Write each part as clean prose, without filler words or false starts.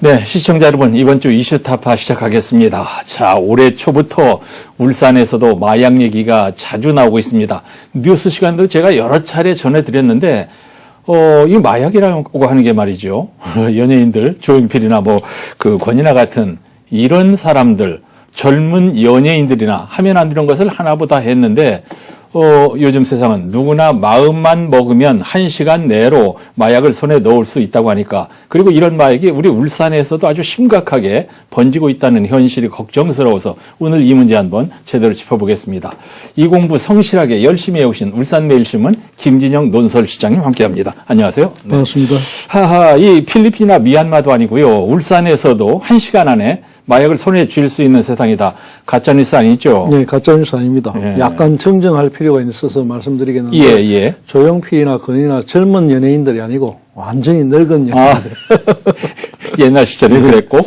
네, 시청자 여러분, 이번 주 이슈타파 시작하겠습니다. 자, 올해 초부터 울산에서도 마약 얘기가 자주 나오고 있습니다. 뉴스 시간도 제가 여러 차례 전해드렸는데, 이 마약이라고 하는 게 말이죠. 연예인들, 조용필이나 권이나 같은 이런 사람들, 젊은 연예인들이나 하면 안 되는 것을 하나보다 했는데, 요즘 세상은 누구나 마음만 먹으면 1시간 내로 마약을 손에 넣을 수 있다고 하니까, 그리고 이런 마약이 우리 울산에서도 아주 심각하게 번지고 있다는 현실이 걱정스러워서 오늘 이 문제 한번 제대로 짚어보겠습니다. 이 공부 성실하게 열심히 해오신 울산매일신문 김진영 논설시장님 함께합니다. 안녕하세요. 네. 반갑습니다. 하하, 이 필리핀이나 미얀마도 아니고요. 울산에서도 1시간 안에 마약을 손에 쥘 수 있는 세상이다. 가짜뉴스 아니죠? 네, 가짜뉴스 아닙니다. 예. 약간 정정할 필요가 있어서 말씀드리겠는데, 예. 조용필이나 건이나 젊은 연예인들이 아니고 완전히 늙은 연예인들. 옛날 시절에 그랬고.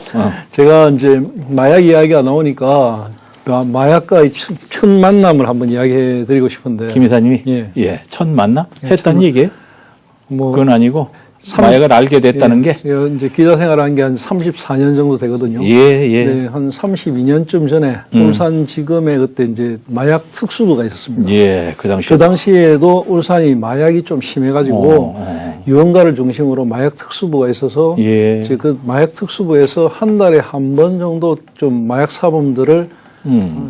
제가 이제 마약 이야기가 나오니까 마약과의 첫 만남을 한번 이야기해 드리고 싶은데. 김 이사님이? 예. 첫 만남? 했단 얘기예요? 그건 아니고. 30, 마약을 알게 됐다는 게? 제가 이제 기자 생활한 게 한 34년 정도 되거든요. 예. 네, 한 32년쯤 전에 울산지검에 그때 이제 마약 특수부가 있었습니다. 예, 그 당시에도 울산이 마약이 좀 심해가지고 유흥가를 중심으로 마약 특수부가 있어서 이제 그 마약 특수부에서 한 달에 한 번 정도 좀 마약 사범들을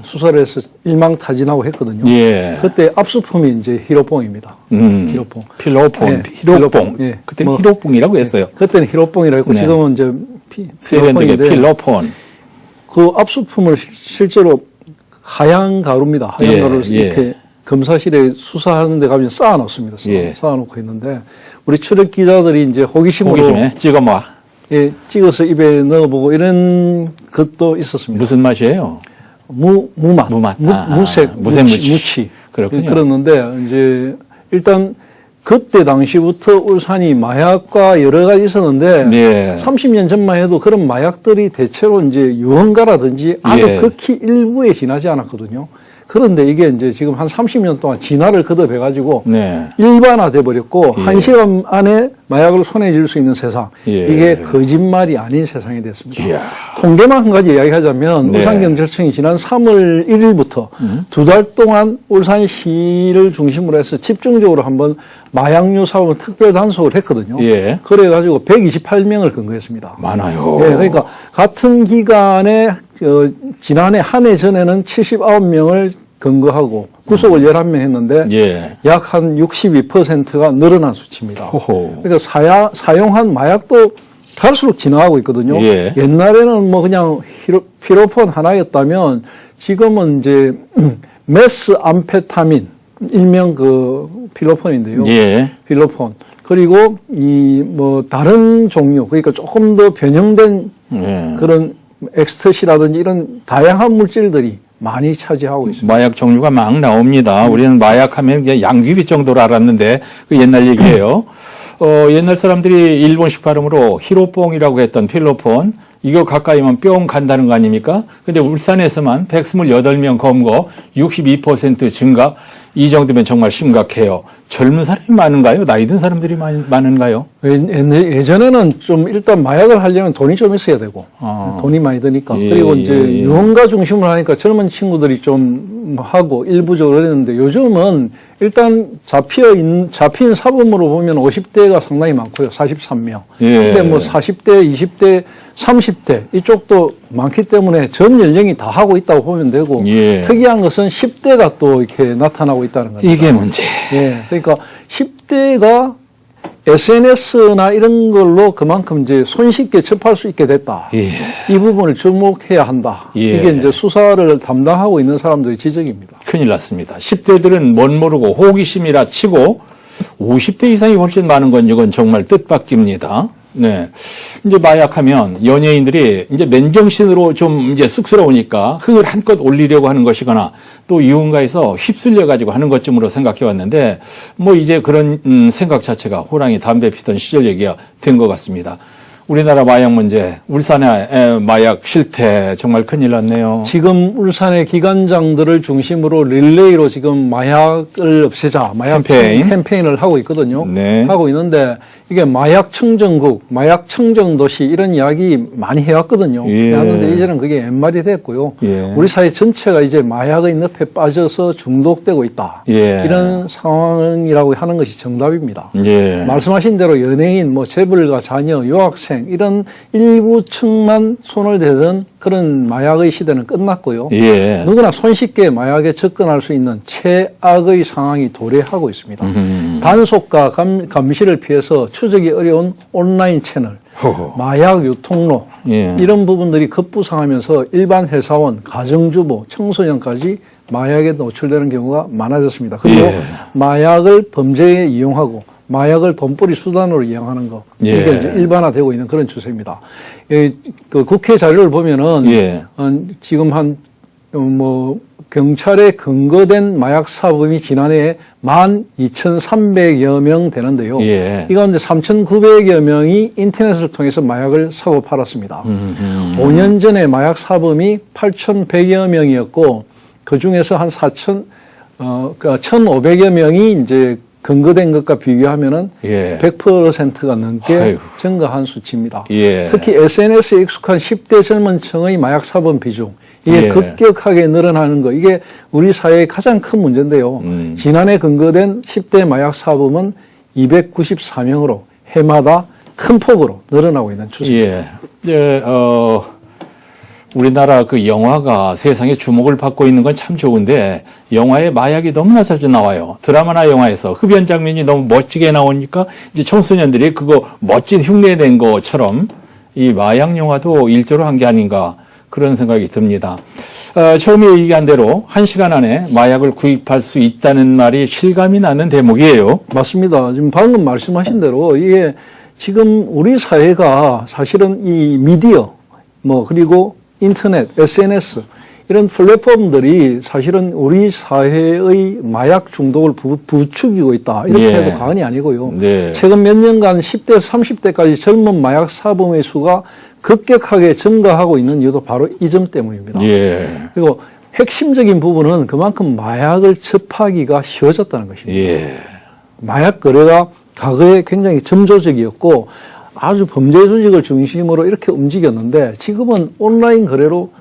수사를 해서 일망타진하고 했거든요. 예. 그때 압수품이 이제 히로뽕입니다. 히로뽕. 필로폰. 네, 히로뽕. 예. 그때 히로뽕이라고 했어요. 그때는 히로뽕이라고 했고, 네. 지금은 이제 세련되게 필로폰. 그 압수품을 실제로 하얀 가루입니다. 하얀 가루를 이렇게 검사실에 수사하는 데 가면 쌓아놓습니다. 쌓아놓고 있는데, 우리 출입 기자들이 이제 호기심에 찍어 봐. 예, 찍어서 입에 넣어보고 이런 것도 있었습니다. 무슨 맛이에요? 무맛. 무색 무치. 그렇군요. 그랬는데, 이제, 일단, 그때 당시부터 울산이 마약과 여러 가지 있었는데, 30년 전만 해도 그런 마약들이 대체로 이제 유흥가라든지 아주 극히 일부에 지나지 않았거든요. 그런데 이게 이제 지금 한 30년 동안 진화를 거듭해가지고 일반화돼 버렸고 1시간 안에 마약을 손에 쥘 수 있는 세상. 이게 거짓말이 아닌 세상이 됐습니다. 통계만 한 가지 이야기하자면 울산경찰청이 지난 3월 1일부터 2달 동안 울산시를 중심으로 해서 집중적으로 한번 마약류 사범 특별 단속을 했거든요. 그래가지고 128명을 검거했습니다. 많아요. 그러니까 같은 기간에 지난해 한 해 전에는 79명을 검거하고 구속을 11명 했는데 약 한 62%가 늘어난 수치입니다. 그러니까 사용한 마약도 갈수록 진화하고 있거든요. 옛날에는 그냥 피로폰 하나였다면 지금은 이제 메스 암페타민 일명 필로폰인데요. 필로폰. 그리고 다른 종류, 그러니까 조금 더 변형된 그런 엑스터시라든지 이런 다양한 물질들이 많이 차지하고 있습니다. 마약 종류가 막 나옵니다. 우리는 마약하면 그냥 양귀비 정도로 알았는데 그 옛날 얘기예요. 옛날 사람들이 일본식 발음으로 히로뽕이라고 했던 필로폰, 이거 가까이면 뿅 간다는 거 아닙니까? 근데 울산에서만 128명 검거, 62% 증가, 이 정도면 정말 심각해요. 젊은 사람이 많은가요? 나이 든 사람들이 많은가요? 예전에는 좀 일단 마약을 하려면 돈이 좀 있어야 되고, 돈이 많이 드니까. 그리고 이제 유흥가 중심으로 하니까 젊은 친구들이 좀 하고 일부적으로 그랬는데 요즘은 일단 잡힌 사범으로 보면 50대가 상당히 많고요. 43명. 근데 40대, 20대, 30대 이쪽도 많기 때문에 전 연령이 다 하고 있다고 보면 되고 특이한 것은 10대가 또 이렇게 나타나고 있다는 거죠. 이게 문제. 그러니까 10대가 SNS나 이런 걸로 그만큼 이제 손쉽게 접할 수 있게 됐다. 이 부분을 주목해야 한다. 이게 이제 수사를 담당하고 있는 사람들의 지적입니다. 큰일 났습니다. 10대들은 못 모르고 호기심이라 치고 50대 이상이 훨씬 많은 건 이건 정말 뜻밖입니다. 이제 마약하면 연예인들이 이제 맨정신으로 좀 이제 쑥스러우니까 흥을 한껏 올리려고 하는 것이거나 또 유흥가에서 휩쓸려가지고 하는 것쯤으로 생각해 왔는데 이제 그런 생각 자체가 호랑이 담배 피던 시절 얘기가 된 것 같습니다. 우리나라 마약 문제, 울산의 마약 실태 정말 큰일 났네요. 지금 울산의 기관장들을 중심으로 릴레이로 지금 마약을 없애자, 마약 캠페인을 하고 있거든요. 네. 하고 있는데 이게 마약 청정국, 마약 청정 도시 이런 이야기 많이 해왔거든요. 예. 하는데 이제는 그게 옛말이 됐고요. 예. 우리 사회 전체가 이제 마약의 늪에 빠져서 중독되고 있다. 예. 이런 상황이라고 하는 것이 정답입니다. 예. 말씀하신 대로 연예인, 뭐 재벌가 자녀, 유학생 이런 일부층만 손을 대던 그런 마약의 시대는 끝났고요. 예. 누구나 손쉽게 마약에 접근할 수 있는 최악의 상황이 도래하고 있습니다. 단속과 감시를 피해서 추적이 어려운 온라인 채널, 마약 유통로 예. 이런 부분들이 급부상하면서 일반 회사원, 가정주부, 청소년까지 마약에 노출되는 경우가 많아졌습니다. 그리고 예. 마약을 범죄에 이용하고 마약을 돈벌이 수단으로 이용하는 거 예. 이게 이제 일반화되고 있는 그런 추세입니다. 그 국회 자료를 보면은 예. 지금 경찰에 근거된 마약 사범이 지난해에 12,300여 명 되는데요. 예. 이 가운데 3,900여 명이 인터넷을 통해서 마약을 사고 팔았습니다. 5년 전에 마약 사범이 8,100여 명이었고 그 중에서 한 1,500여 명이 이제 근거된 것과 비교하면은 예. 100%가 넘게 아이고. 증가한 수치입니다. 예. 특히 SNS에 익숙한 10대 젊은 층의 마약 사범 비중 이게 예. 급격하게 늘어나는 거 이게 우리 사회의 가장 큰 문제인데요. 지난해 근거된 10대 마약 사범은 294명으로 해마다 큰 폭으로 늘어나고 있는 추세입니다. 예. 우리나라 그 영화가 세상에 주목을 받고 있는 건 참 좋은데 영화에 마약이 너무나 자주 나와요. 드라마나 영화에서 흡연 장면이 너무 멋지게 나오니까 이제 청소년들이 그거 멋진 흉내낸 것처럼 이 마약 영화도 일조로 한 게 아닌가 그런 생각이 듭니다. 처음에 얘기한 대로 1시간 안에 마약을 구입할 수 있다는 말이 실감이 나는 대목이에요. 맞습니다. 지금 방금 말씀하신 대로 이게 지금 우리 사회가 사실은 이 미디어 그리고 인터넷, SNS 이런 플랫폼들이 사실은 우리 사회의 마약 중독을 부추기고 있다. 이렇게 예. 해도 과언이 아니고요. 네. 최근 몇 년간 10대, 30대까지 젊은 마약 사범의 수가 급격하게 증가하고 있는 이유도 바로 이 점 때문입니다. 예. 그리고 핵심적인 부분은 그만큼 마약을 접하기가 쉬워졌다는 것입니다. 예. 마약 거래가 과거에 굉장히 점조적이었고 아주 범죄 조직을 중심으로 이렇게 움직였는데 지금은 온라인 거래로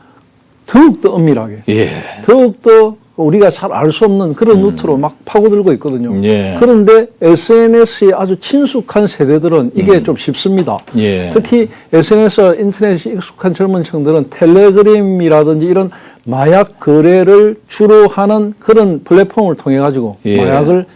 더욱더 엄밀하게, 예. 더욱더 우리가 잘 알 수 없는 그런 루트로 막 파고들고 있거든요. 예. 그런데 SNS에 아주 친숙한 세대들은 이게 좀 쉽습니다. 예. 특히 SNS와 인터넷이 익숙한 젊은 층들은 텔레그램이라든지 이런 마약 거래를 주로 하는 그런 플랫폼을 통해 가지고 예. 마약을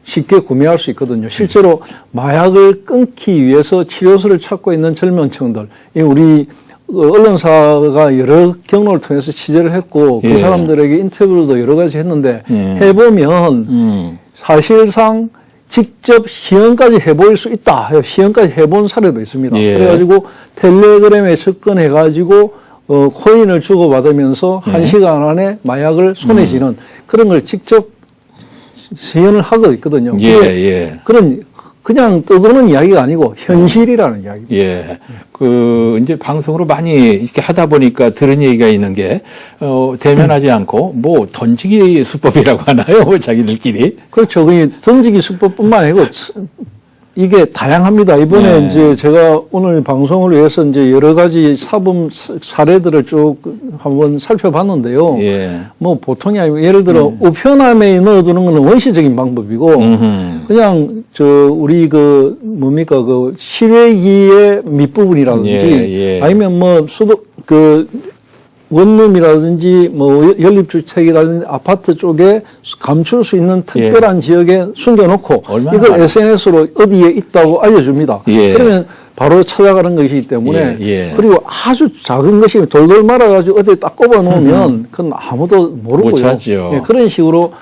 쉽게 구매할 수 있거든요. 실제로 마약을 끊기 위해서 치료소를 찾고 있는 젊은 층들, 우리 언론사가 여러 경로를 통해서 취재를 했고 예. 그 사람들에게 인터뷰도 여러 가지 했는데 해보면 사실상 직접 시연까지 해볼 수 있다. 시연까지 해본 사례도 있습니다. 예. 그래가지고 텔레그램에 접근해가지고 코인을 주고받으면서 1시간 안에 마약을 손에 쥐는 그런 걸 직접 시연을 하고 있거든요. 예, 예. 그런 그냥 떠도는 이야기가 아니고 현실이라는 이야기입니다. 예. 이제 방송으로 많이 이렇게 하다 보니까 들은 얘기가 있는 게, 대면하지 않고, 던지기 수법이라고 하나요? 자기들끼리. 그렇죠. 그 던지기 수법뿐만 아니고, 이게 다양합니다. 이번에 네. 이제 제가 오늘 방송을 위해서 이제 여러 가지 사범 사례들을 쭉 한번 살펴봤는데요. 예. 보통이 아니고 예를 들어 우편함에 넣어두는 것은 원시적인 방법이고 그냥 우리 시외기의 밑부분이라든지 예. 아니면 원룸이라든지 연립주택이라든지 아파트 쪽에 감출 수 있는 특별한 지역에 숨겨놓고 이걸 SNS로 어디에 있다고 알려줍니다. 예. 그러면 바로 찾아가는 것이기 때문에 예. 그리고 아주 작은 것이 돌돌 말아가지고 어디에 딱 꼽아놓으면 그건 아무도 모르고요. 못 찾죠. 예, 그런 식으로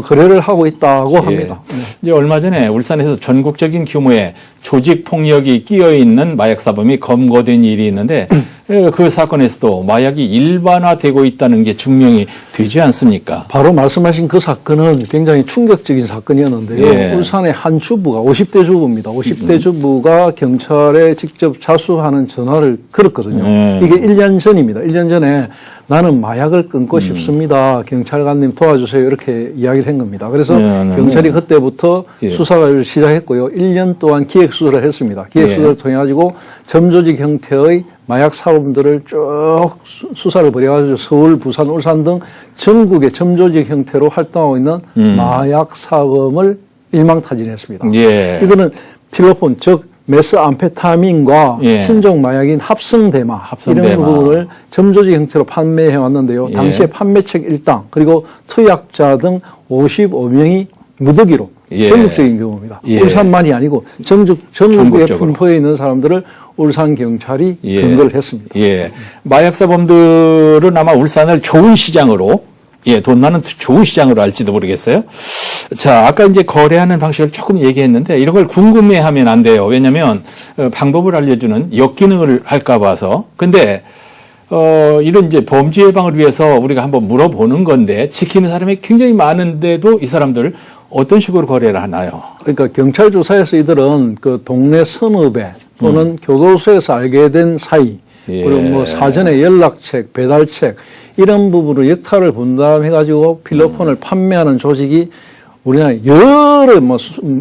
거래를 하고 있다고 합니다. 이제 얼마 전에 울산에서 전국적인 규모의 조직 폭력이 끼어 있는 마약 사범이 검거된 일이 있는데 그 사건에서도 마약이 일반화되고 있다는 게 증명이 되지 않습니까? 바로 말씀하신 그 사건은 굉장히 충격적인 사건이었는데요. 예. 울산의 한 주부가 50대 주부입니다. 50대 주부가 경찰에 직접 자수하는 전화를 걸었거든요. 이게 1년 전입니다. 1년 전에 나는 마약을 끊고 싶습니다. 경찰관님 도와주세요. 이렇게 이야기를 한 겁니다. 그래서 경찰이 그때부터 수사를 시작했고요. 1년 동안 기획수사를 했습니다. 기획수사를 통해 가지고 점조직 형태의 마약 사범들을 쭉 수사를 벌여가지고 서울, 부산, 울산 등 전국의 점조직 형태로 활동하고 있는 마약 사범을 일망타진했습니다. 이거는 필로폰, 즉 메스암페타민과 신종 마약인 합성대마 이런 부분을 점조직 형태로 판매해 왔는데요. 당시에 판매책 1당 그리고 투약자 등 55명이 무더기로 전국적인 경우입니다. 울산만이 아니고 전국에 분포해 있는 사람들을 울산 경찰이 검거를 했습니다. 마약 사범들은 아마 울산을 좋은 시장으로 돈 나는 좋은 시장으로 알지도 모르겠어요. 자, 아까 이제 거래하는 방식을 조금 얘기했는데 이런 걸 궁금해하면 안 돼요. 왜냐하면 방법을 알려주는 역기능을 할까 봐서. 근데 이런 이제 범죄 예방을 위해서 우리가 한번 물어보는 건데 지키는 사람이 굉장히 많은데도 이 사람들 어떤 식으로 거래를 하나요? 그러니까 경찰 조사에서 이들은 그 동네 선후배 또는 교도소에서 알게 된 사이 그리고 뭐 사전에 연락책, 배달책 이런 부분으로 역할을 분담해가지고 필로폰을 판매하는 조직이 우리나라에 여러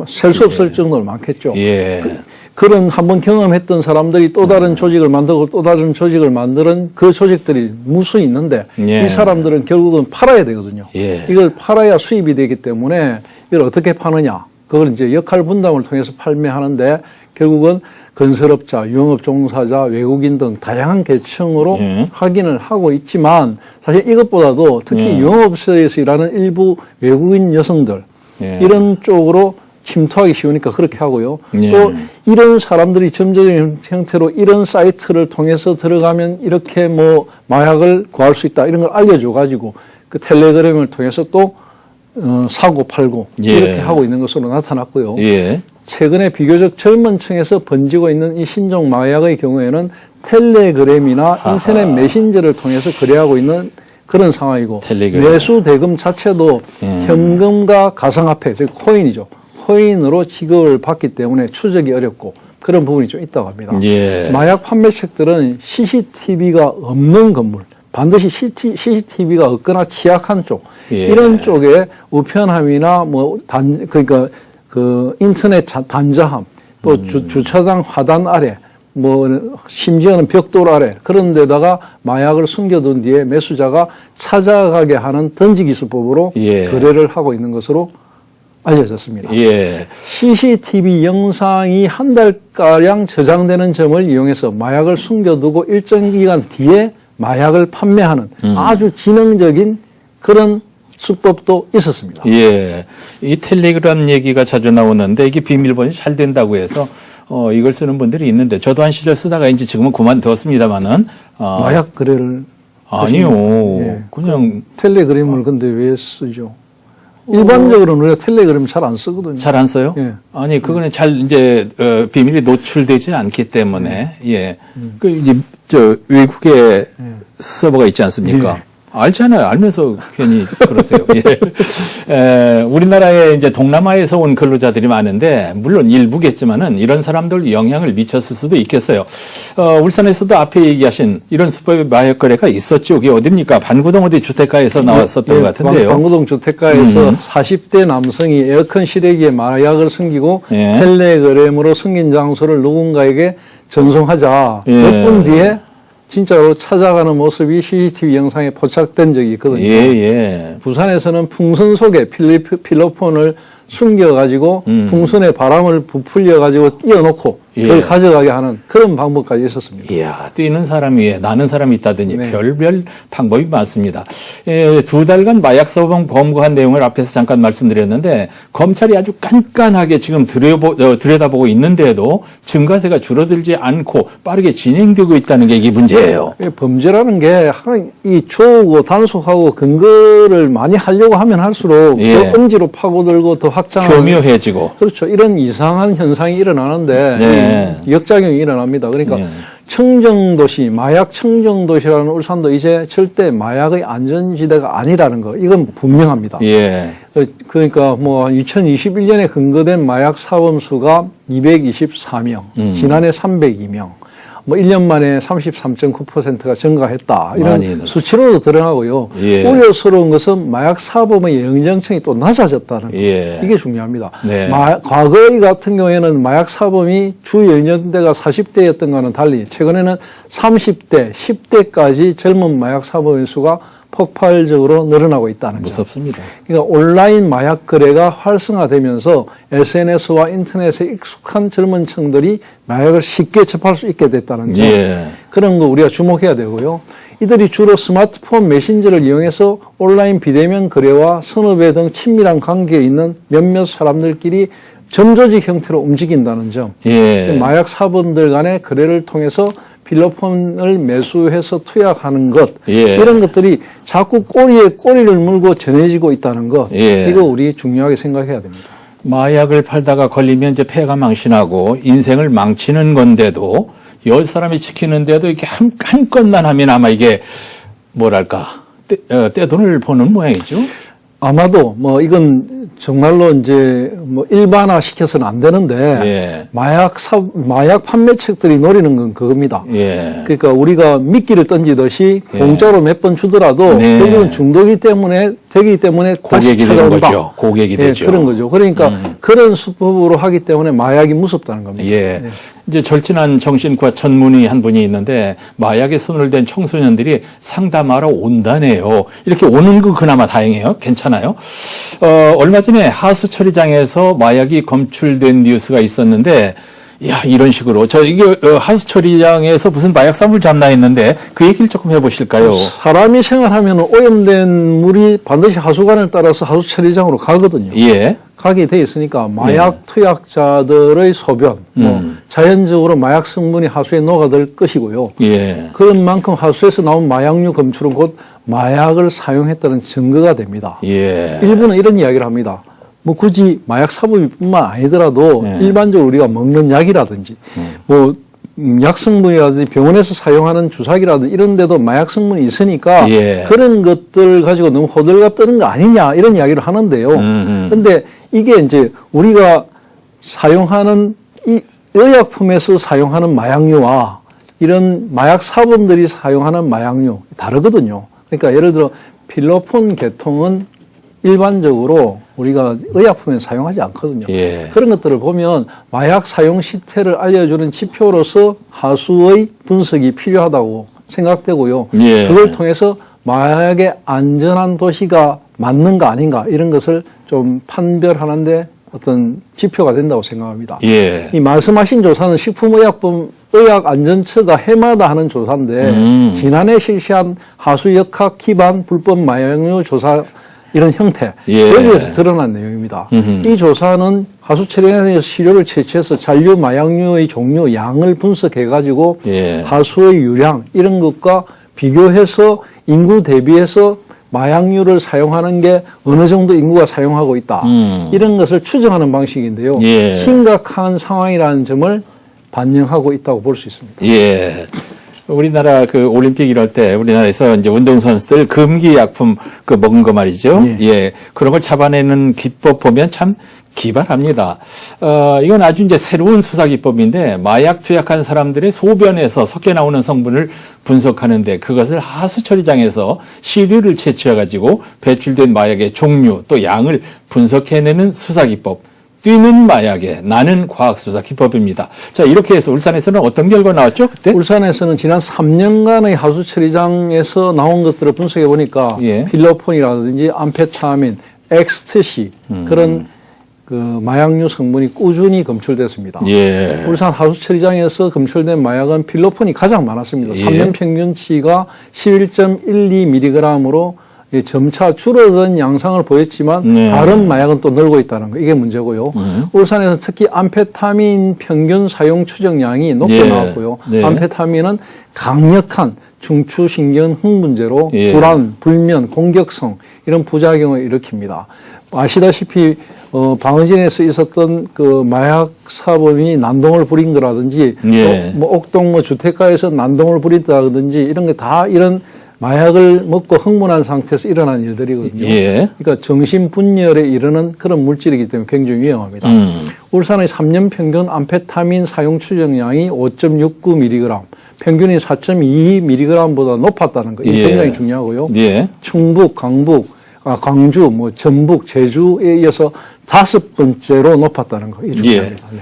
셀 수 없을 정도로 많겠죠. 그런 한번 경험했던 사람들이 또 다른 조직을 만들고 또 다른 조직을 만드는 그 조직들이 무수히 있는데 이 사람들은 결국은 팔아야 되거든요. 이걸 팔아야 수입이 되기 때문에 이걸 어떻게 파느냐. 그걸 이제 역할 분담을 통해서 판매하는데 결국은 건설업자, 유흥업 종사자, 외국인 등 다양한 계층으로 확인을 하고 있지만 사실 이것보다도 특히 유흥업소에서 일하는 일부 외국인 여성들 이런 쪽으로 침투하기 쉬우니까 그렇게 하고요. 또 이런 사람들이 점적인 형태로 이런 사이트를 통해서 들어가면 이렇게 뭐 마약을 구할 수 있다 이런 걸 알려줘가지고 그 텔레그램을 통해서 또 사고 팔고 이렇게 하고 있는 것으로 나타났고요. 최근에 비교적 젊은 층에서 번지고 있는 이 신종 마약의 경우에는 텔레그램이나 인터넷 메신저를 통해서 거래하고 있는 그런 상황이고 매수 대금 자체도 현금과 가상화폐, 즉 코인이죠. 코인으로 지급을 받기 때문에 추적이 어렵고 그런 부분이 좀 있다고 합니다. 마약 판매책들은 CCTV가 없는 건물, 반드시 CCTV가 없거나 취약한 쪽 이런 쪽에 우편함이나 그러니까 그 인터넷 단자함 또 주차장 화단 아래 심지어는 벽돌 아래 그런 데다가 마약을 숨겨둔 뒤에 매수자가 찾아가게 하는 던지기수법으로 거래를 하고 있는 것으로 알려졌습니다. CCTV 영상이 한 달가량 저장되는 점을 이용해서 마약을 숨겨두고 일정 기간 뒤에 마약을 판매하는 아주 지능적인 그런 수법도 있었습니다. 이 텔레그램 얘기가 자주 나오는데 이게 비밀번호 잘 된다고 해서 이걸 쓰는 분들이 있는데 저도 한 시절 쓰다가 이제 지금은 그만두었습니다만은 마약 거래를 아니요. 그냥 텔레그램을 근데 왜 쓰죠? 일반적으로는 우리가 텔레그램 잘 안 쓰거든요. 잘 안 써요? 아니 그거는 잘 이제 비밀이 노출되지 않기 때문에 그 이제 외국에 서버가 있지 않습니까? 알잖아요. 알면서 괜히 그러세요. 우리나라에 이제 동남아에서 온 근로자들이 많은데, 물론 일부겠지만은 이런 사람들 영향을 미쳤을 수도 있겠어요. 울산에서도 앞에 얘기하신 이런 수법의 마약 거래가 있었죠. 그게 어딥니까? 반구동 어디 주택가에서 나왔었던 것 같은데요. 반구동 주택가에서 40대 남성이 에어컨 실외기에 마약을 숨기고 텔레그램으로 숨긴 장소를 누군가에게 전송하자. 몇 분 뒤에 진짜로 찾아가는 모습이 CCTV 영상에 포착된 적이 있거든요. 부산에서는 풍선 속에 필로폰을 숨겨가지고 풍선에 바람을 부풀려가지고 띄워놓고 그걸 가져가게 하는 그런 방법까지 있었습니다. 이야, 뛰는 사람이 나는 사람이 있다더니 별별 방법이 많습니다. 2달간 마약 사범 검거한 내용을 앞에서 잠깐 말씀드렸는데 검찰이 아주 깐깐하게 지금 들여다보고 있는데도 증가세가 줄어들지 않고 빠르게 진행되고 있다는 게 이게 문제예요. 범죄라는 게 이 조우고 단속하고 근거를 많이 하려고 하면 할수록 더 엄지로 파고들고 더 확장하고 교묘해지고 그렇죠. 이런 이상한 현상이 일어나는데 역작용이 일어납니다. 그러니까 청정도시, 마약 청정도시라는 울산도 이제 절대 마약의 안전지대가 아니라는 거, 이건 분명합니다. 예. 그러니까 뭐 2021년에 근거된 마약 사범 수가 224명, 지난해 302명. 뭐 1년 만에 33.9%가 증가했다. 이런 수치로도 드러나고요. 예. 우려스러운 것은 마약 사범의 연령층이 또 낮아졌다는 거. 예. 이게 중요합니다. 네. 과거의 같은 경우에는 마약 사범이 주 연령대가 40대였던 거와는 달리 최근에는 30대, 10대까지 젊은 마약 사범의 수가 폭발적으로 늘어나고 있다는 거죠. 무섭습니다. 그러니까 온라인 마약 거래가 활성화되면서 SNS와 인터넷에 익숙한 젊은 층들이 마약을 쉽게 접할 수 있게 됐다는 점. 예. 그런 거 우리가 주목해야 되고요. 이들이 주로 스마트폰 메신저를 이용해서 온라인 비대면 거래와 선후배 등 친밀한 관계에 있는 몇몇 사람들끼리 점조직 형태로 움직인다는 점. 예. 마약 사범들 간의 거래를 통해서 필로폰을 매수해서 투약하는 것, 예. 이런 것들이 자꾸 꼬리에 꼬리를 물고 전해지고 있다는 것, 예. 이거 우리 중요하게 생각해야 됩니다. 마약을 팔다가 걸리면 이제 폐가 망신하고 인생을 망치는 건데도 10사람이 지키는데도 이렇게 한 건만 하면 아마 이게 뭐랄까 떼돈을 버는 모양이죠. 아마도 뭐 이건 정말로 이제 뭐 일반화 시켜서는 안 되는데 예. 마약 판매책들이 노리는 건 그겁니다. 예. 그러니까 우리가 미끼를 던지듯이 예. 공짜로 몇 번 주더라도 네. 결국은 중독이 되기 때문에 다시 고객이 되는 찾아온다. 거죠. 고객이 예, 되죠. 그런 거죠. 그러니까 그런 수법으로 하기 때문에 마약이 무섭다는 겁니다. 예. 네. 이제 절친한 정신과 전문의 한 분이 있는데 마약에 손을 댄 청소년들이 상담하러 온다네요. 이렇게 오는 거 그나마 다행이에요. 괜찮아요. 얼마 전에 하수처리장에서 마약이 검출된 뉴스가 있었는데 야, 이런 식으로. 이게 하수처리장에서 무슨 마약사물 잡나 했는데 그 얘기를 조금 해보실까요? 사람이 생활하면 오염된 물이 반드시 하수관을 따라서 하수처리장으로 가거든요. 예. 가게 돼 있으니까 마약 투약자들의 소변, 뭐 자연적으로 마약 성분이 하수에 녹아들 것이고요. 예. 그런 만큼 하수에서 나온 마약류 검출은 곧 마약을 사용했다는 증거가 됩니다. 예. 일부는 이런 이야기를 합니다. 뭐 굳이 마약 사범뿐만 아니더라도 일반적으로 우리가 먹는 약이라든지 뭐 약성분이라든지 병원에서 사용하는 주사기라든지 이런 데도 마약 성분이 있으니까 그런 것들 가지고 너무 호들갑 떠는 거 아니냐 이런 이야기를 하는데요. 그런데 이게 이제 우리가 사용하는 이 의약품에서 사용하는 마약류와 이런 마약 사범들이 사용하는 마약류 다르거든요. 그러니까 예를 들어 필로폰 계통은 일반적으로 우리가 의약품에 사용하지 않거든요. 예. 그런 것들을 보면 마약 사용 시태를 알려주는 지표로서 하수의 분석이 필요하다고 생각되고요. 예. 그걸 통해서 마약의 안전한 도시가 맞는가 아닌가 이런 것을 좀 판별하는데 어떤 지표가 된다고 생각합니다. 예. 이 말씀하신 조사는 식품의약안전처가 해마다 하는 조사인데 지난해 실시한 하수역학 기반 불법 마약류 조사 이런 형태, 여기에서 드러난 내용입니다. 이 조사는 하수처리장에서 시료를 채취해서 잔류 마약류의 종류, 양을 분석해가지고 하수의 유량 이런 것과 비교해서 인구 대비해서 마약류를 사용하는 게 어느 정도 인구가 사용하고 있다. 이런 것을 추정하는 방식인데요. 심각한 상황이라는 점을 반영하고 있다고 볼 수 있습니다. 예. 우리나라 그 올림픽 이럴 때 우리나라에서 이제 운동선수들 금기 약품 먹은 거 말이죠. 예. 그런 걸 잡아내는 기법 보면 참 기발합니다. 이건 아주 이제 새로운 수사 기법인데 마약 투약한 사람들의 소변에서 섞여 나오는 성분을 분석하는데 그것을 하수처리장에서 시료를 채취해가지고 배출된 마약의 종류 또 양을 분석해내는 수사 기법. 뛰는 마약에 나는 과학수사 기법입니다. 자, 이렇게 해서 울산에서는 어떤 결과 나왔죠, 그때? 울산에서는 지난 3년간의 하수처리장에서 나온 것들을 분석해 보니까 필로폰이라든지 암페타민, 엑스트시 그런 그 마약류 성분이 꾸준히 검출됐습니다. 울산 하수처리장에서 검출된 마약은 필로폰이 가장 많았습니다. 3년 평균치가 11.12mg으로 점차 줄어든 양상을 보였지만 다른 마약은 또 늘고 있다는 거 이게 문제고요. 울산에서 특히 암페타민 평균 사용 추정량이 높게 나왔고요. 암페타민은 강력한 중추신경 흥분제로 예. 불안, 불면, 공격성 이런 부작용을 일으킵니다. 아시다시피 방어진에서 있었던 그 마약 사범이 난동을 부린 거라든지 예. 또 뭐 옥동 주택가에서 난동을 부린다든지 이런 게 다 이런 마약을 먹고 흥분한 상태에서 일어난 일들이거든요. 예. 그러니까 정신분열에 이르는 그런 물질이기 때문에 굉장히 위험합니다. 울산의 3년 평균 암페타민 사용 추정량이 5.69mg, 평균이 4.22mg보다 높았다는 거. 이게 예. 굉장히 중요하고요. 예. 충북, 광주, 전북, 제주에 이어서 5번째로 높았다는 거. 이게 중요합니다. 예. 네.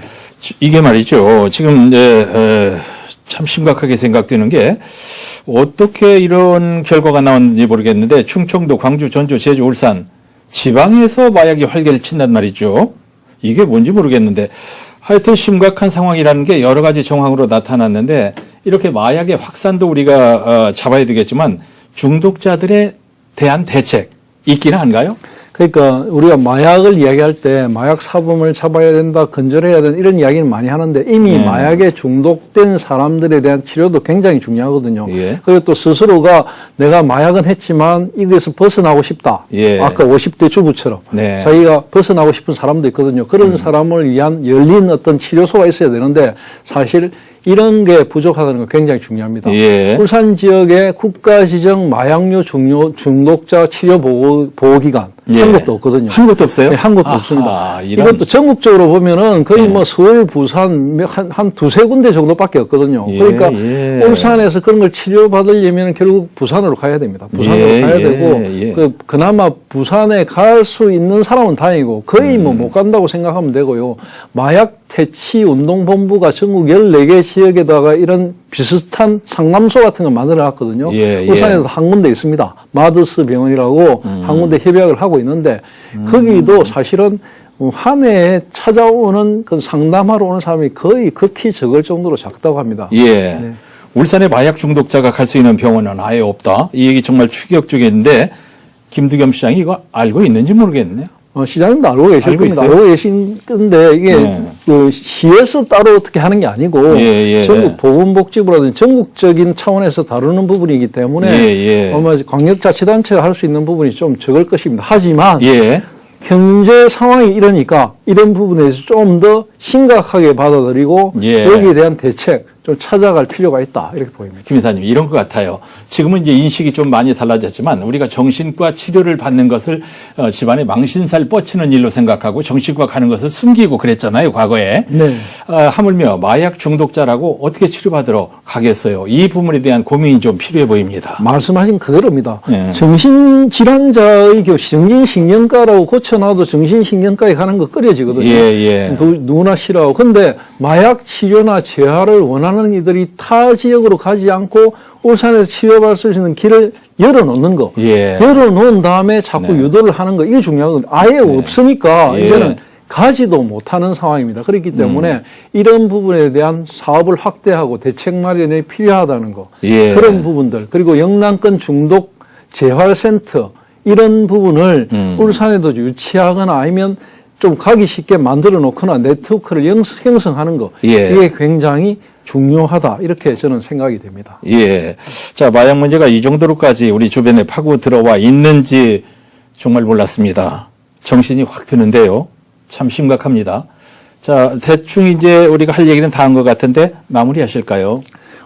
이게 말이죠. 지금 참 심각하게 생각되는 게 어떻게 이런 결과가 나왔는지 모르겠는데 충청도, 광주, 전주, 제주, 울산 지방에서 마약이 활개를 친단 말이죠. 이게 뭔지 모르겠는데 하여튼 심각한 상황이라는 게 여러 가지 정황으로 나타났는데 이렇게 마약의 확산도 우리가 잡아야 되겠지만 중독자들에 대한 대책 있기는 한가요? 그러니까 우리가 마약을 이야기할 때 마약 사범을 잡아야 된다, 근절해야 된다 이런 이야기는 많이 하는데 이미 네. 마약에 중독된 사람들에 대한 치료도 굉장히 중요하거든요. 예. 그리고 또 스스로가 내가 마약은 했지만 이것에서 벗어나고 싶다. 예. 아까 50대 주부처럼 네. 자기가 벗어나고 싶은 사람도 있거든요. 그런 사람을 위한 열린 어떤 치료소가 있어야 되는데 사실 이런 게 부족하다는 거 굉장히 중요합니다. 예. 울산 지역에 국가 지정 마약류 중독자 치료 보호기관 예. 한 곳도 없거든요. 한 곳도 없어요? 네, 한 곳도 아하, 없습니다. 이런. 이것도 전국적으로 보면은 거의 예. 뭐 서울, 부산 한 두세 군데 정도밖에 없거든요. 예, 그러니까 예. 울산에서 그런 걸 치료받으려면 결국 부산으로 가야 됩니다. 부산으로 예, 가야 예, 되고 예. 그나마 부산에 갈 수 있는 사람은 다행이고 거의 뭐 못 간다고 생각하면 되고요. 마약 퇴치 운동본부가 전국 14개 지역에다가 이런 비슷한 상담소 같은 걸 만들어 놨거든요. 예, 예. 울산에서 한 군데 있습니다. 마드스 병원이라고 한 군데 협약을 하고 있는데 거기도 사실은 한 해에 찾아오는 그 상담하러 오는 사람이 거의 극히 적을 정도로 작다고 합니다. 예. 네. 울산에 마약 중독자가 갈 수 있는 병원은 아예 없다. 이 얘기 정말 충격적인데 김두겸 시장이 이거 알고 있는지 모르겠네요. 시장님도 알고 계실 알고 겁니다. 있어요? 알고 계신 건데 이게 네. 그 시에서 따로 어떻게 하는 게 아니고 예, 예. 전국 보건복지부라든지 전국적인 차원에서 다루는 부분이기 때문에 예, 예. 아마 광역자치단체가 할 수 있는 부분이 좀 적을 것입니다. 하지만 예. 현재 상황이 이러니까 이런 부분에 대해서 좀 더 심각하게 받아들이고 예. 여기에 대한 대책 좀 찾아갈 필요가 있다 이렇게 보입니다. 김 이사님 이런 것 같아요. 지금은 이제 인식이 좀 많이 달라졌지만 우리가 정신과 치료를 받는 것을 집안에 망신살 뻗치는 일로 생각하고 정신과 가는 것을 숨기고 그랬잖아요. 과거에. 네. 하물며 마약 중독자라고 어떻게 치료받으러 가겠어요. 이 부분에 대한 고민이 좀 필요해 보입니다. 말씀하신 그대로입니다. 네. 정신질환자의 정신신경과라고 고쳐놔도 정신신경과에 가는 거 꺼려지거든요. 예. 누구나 싫어하고. 근데 마약 치료나 재활을 원하는 이들이 타 지역으로 가지 않고 울산에서 치료받을 수 있는 길을 열어놓는 거. 예. 열어놓은 다음에 자꾸 네. 유도를 하는 거. 이게 중요하거든요. 아예 없으니까 예. 이제는 가지도 못하는 상황입니다. 그렇기 때문에 이런 부분에 대한 사업을 확대하고 대책 마련이 필요하다는 거. 예. 그런 부분들. 그리고 영남권 중독 재활센터 이런 부분을 울산에도 유치하거나 아니면 좀 가기 쉽게 만들어 놓거나 네트워크를 형성하는 거. 예. 이게 굉장히 중요하다. 이렇게 저는 생각이 됩니다. 예. 자, 마약 문제가 이 정도로까지 우리 주변에 파고 들어와 있는지 정말 몰랐습니다. 정신이 확 드는데요. 참 심각합니다. 자, 대충 이제 우리가 할 얘기는 다 한 것 같은데 마무리하실까요?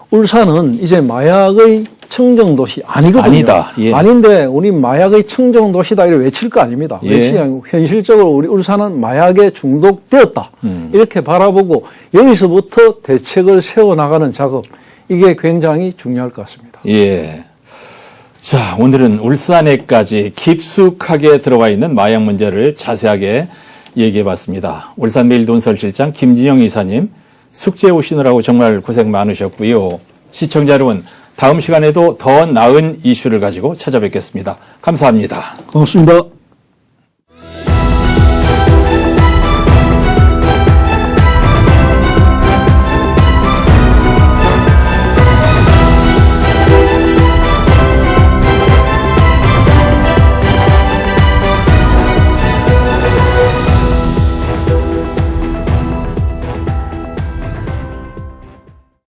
울산은 이제 마약의 청정도시 아니거든요. 아니다. 예. 아닌데 우리 마약의 청정도시다 이렇게 외칠 거 아닙니다. 예. 외치지 않고 현실적으로 우리 울산은 마약에 중독되었다. 이렇게 바라보고 여기서부터 대책을 세워나가는 작업 이게 굉장히 중요할 것 같습니다. 예. 자, 오늘은 울산에까지 깊숙하게 들어와 있는 마약 문제를 자세하게 얘기해 봤습니다. 울산매일돈설실장 김진영 이사님 숙제 오시느라고 정말 고생 많으셨고요. 시청자 여러분, 다음 시간에도 더 나은 이슈를 가지고 찾아뵙겠습니다. 감사합니다. 고맙습니다.